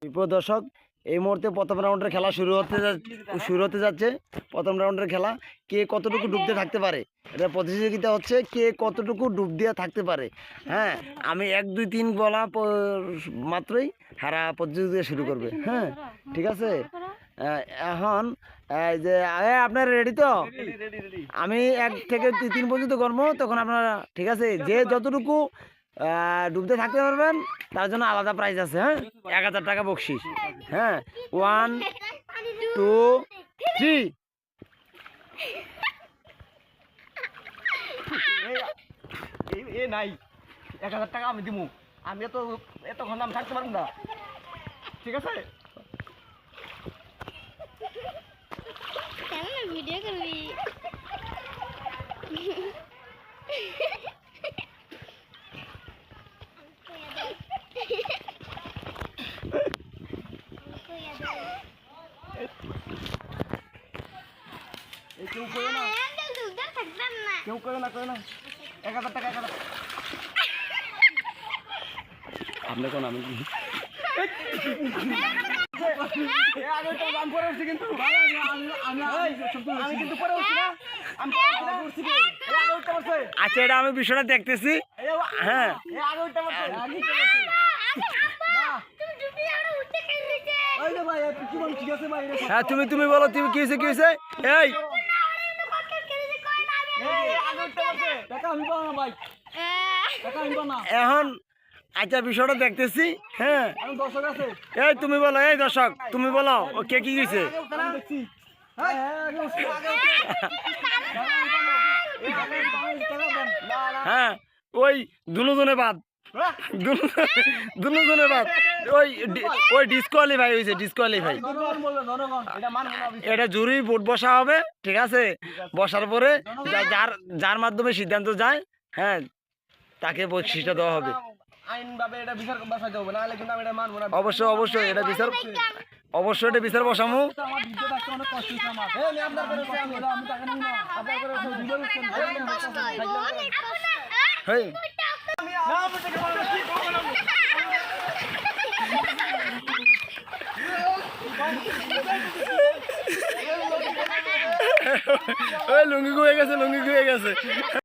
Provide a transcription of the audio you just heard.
প্রিয় দর্শক, এই মুহূর্তে প্রথম রাউন্ডের খেলা শুরু হতে যাচ্ছে। প্রথম রাউন্ডের খেলা কে কতটুকু ডুব দিয়ে থাকতে পারে, এটা প্রতিযোগিতা হচ্ছে কে কতটুকু ডুব দিয়ে থাকতে পারে। হ্যাঁ, আমি 1 2 3 বলা মাত্রই হারা প্রতিযোগিতা শুরু করবে। হ্যাঁ, ঠিক আছে। এখন এই যে আপনারা রেডি তো? আমি 1 থেকে 3 পর্যন্ত করবো, তখন আপনারা ঠিক আছে। যে যতটুকু ডুবতে থাকতে পারবেন তার জন্য আলাদা প্রাইজ আছে। হ্যাঁ, 1000 টাকা বকশিস। হ্যাঁ, 1 2 3। নাই 1000 টাকা আমি দিব। আমি এতক্ষণ নাম থাকতে পারবো না, ঠিক আছে? ভিডিও করবি? কেউ করে না, কেউ করে না, করে না। 1000 টাকা, 1000 আপনি কোন আমি আচ্ছা, এটা আমি বিষয়টা দেখতেছি। হ্যাঁ, হ্যাঁ, তুমি বলো, তুমি কি হয়েছে, কি হয়েছে? এই এখন আচ্ছা, বিষয়টা দেখতেছি। হ্যাঁ, এই তুমি বলো, এই দর্শক তুমি বলো, ও কে কি হয়েছে? হ্যাঁ, ওই দুজনে বাদ, দুজনে বাদ। ওই ডিসকোয়ালিফাই হয়েছে, ডিসকোয়ালিফাই। এটা জুরি ভোট বসা হবে, ঠিক আছে? বসার পরে যার মাধ্যমে সিদ্ধান্ত যায়, হ্যাঁ, তাকে বকশিসটা দেওয়া হবে। অবশ্যই এটা বিচার, অবশ্যই এটা বিচার বসামু। হ্যাঁ, ওই লুঙ্গি হয়ে গেছে, লুঙ্গি